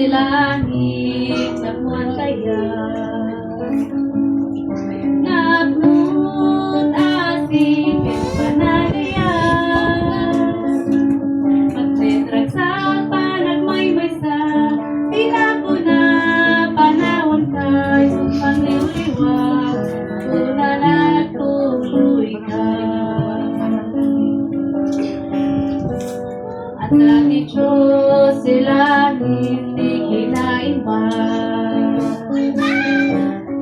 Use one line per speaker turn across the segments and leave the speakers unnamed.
langit namuan kaya nagmut asing panagaya magtetrag sa panagmaymay sa pinapo na panahon tayo pangliwliwag tulala tuloy ka at lagi Diyos sila hindi kinain pa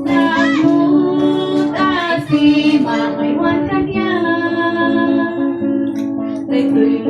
nagmut asing makaywan kanya kay tuloy